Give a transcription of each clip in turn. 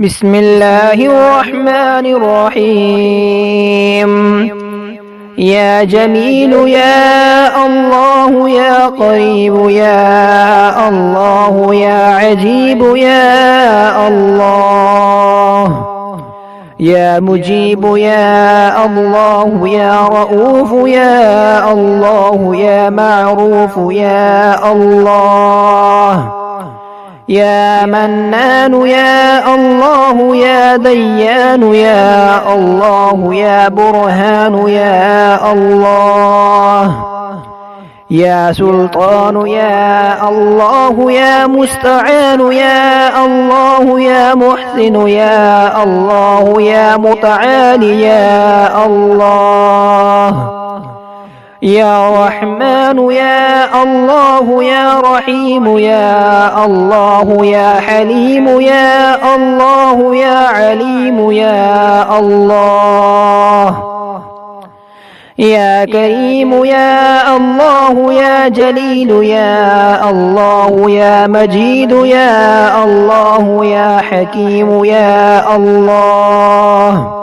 بسم الله الرحمن الرحيم. يا جميل يا الله يا قريب يا الله يا عجيب يا الله يا مجيب يا الله يا رؤوف يا الله يا معروف يا الله يا منان يا الله يا ديان يا الله يا برهان يا الله يا سلطان يا الله يا مستعان يا الله يا محسن يا الله يا متعالي يا الله يا رحمن يا الله يا رحيم يا الله يا حليم يا الله يا عليم يا الله يا كريم يا الله يا جليل يا الله يا مجيد يا الله يا حكيم يا الله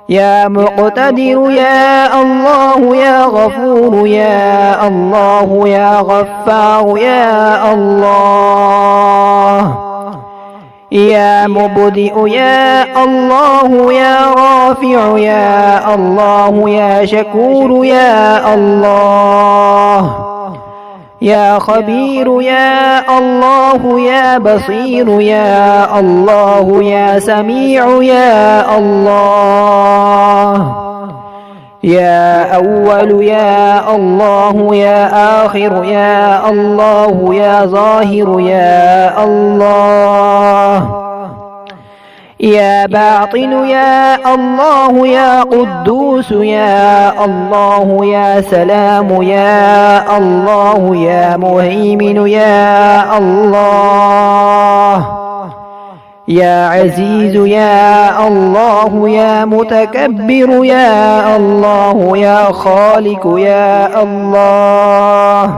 يا مقتدر يا الله يا غفور يا الله يا غفار يا الله يا مبدئ يا الله يا رافع يا الله يا شكور يا الله يا خبير يا الله يا بصير يا الله يا سميع يا الله يا أول يا الله يا آخر يا الله يا ظاهر يا الله يا باطن يا الله يا قدوس يا الله يا سلام يا الله يا مهيمن يا الله يا عزيز يا الله يا متكبر يا الله يا خالق يا الله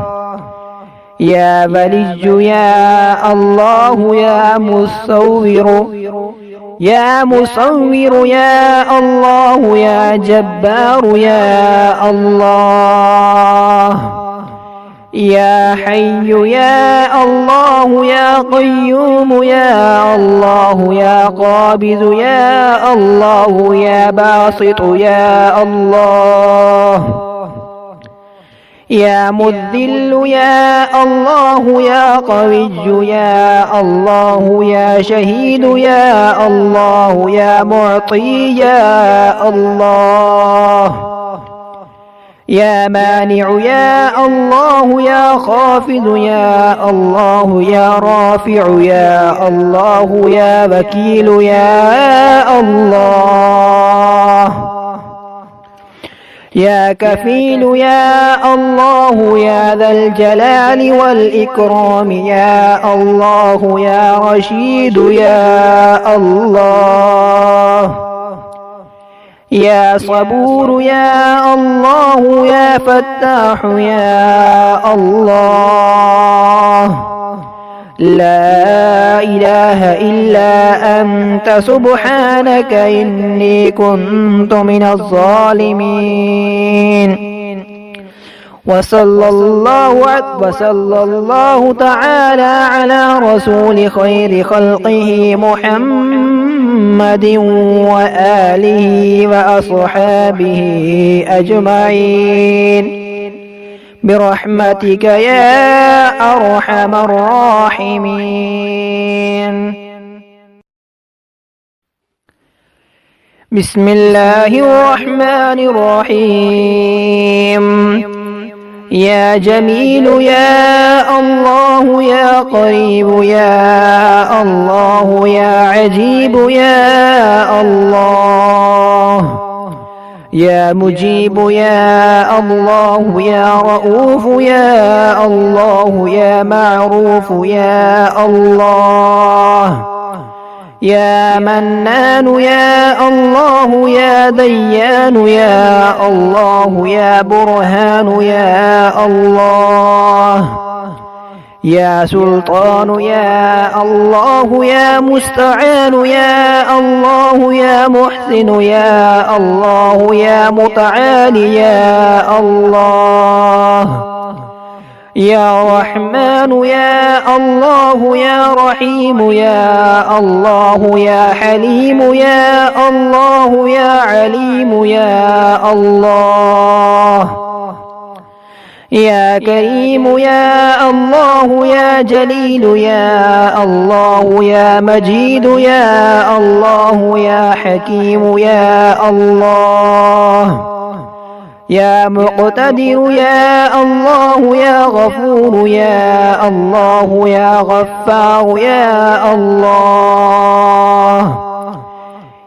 يا بلج يا الله يا مصور يا الله يا جبار يا الله يا حي يا الله يا قيوم يا الله يا قابض يا الله يا باسط يا الله يا مذل يا الله يا قوي يا الله يا شهيد يا الله يا معطي يا الله يا مانع يا الله يا خافض يا الله يا رافع يا الله يا وكيل يا الله يا كفيل يا الله يا ذا الجلال والإكرام يا الله يا رشيد يا الله يا صبور يا الله يا فتاح يا الله لا إله إلا أنت سبحانك إني كنت من الظالمين. وصلى الله تعالى على رسول خير خلقه محمد وآله وأصحابه أجمعين برحمتك يا أرحم الراحمين. بسم الله الرحمن الرحيم. يا جميل يا الله يا قريب يا الله يا عجيب يا الله يا مجيب يا الله يا رؤوف يا الله يا معروف يا الله يا منان يا الله يا ديان يا الله يا برهان يا الله يا سلطان يا الله يا مستعان يا الله يا محسن يا الله يا متعالي يا الله يا رحمن يا الله يا رحيم يا الله يا حليم يا الله يا عليم يا الله يا كريم يا الله يا جليل يا الله يا مجيد يا الله يا حكيم يا الله يا مقتدر يا الله يا غفور يا الله يا غفار يا الله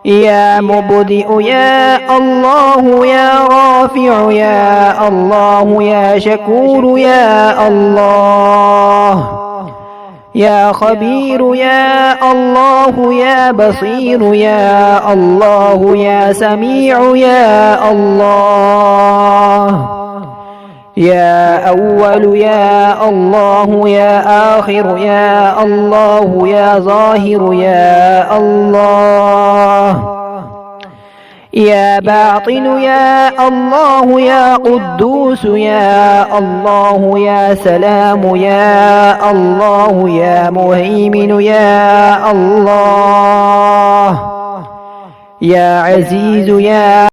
يا مبدئ يا الله يا رافع يا الله يا شكور يا الله يا خبير يا الله يا بصير يا الله يا سميع يا الله يا أول يا الله يا آخر يا الله يا ظاهر يا الله يا باطن يا الله يا قدوس يا الله يا سلام يا الله يا مهيمن يا الله يا عزيز يا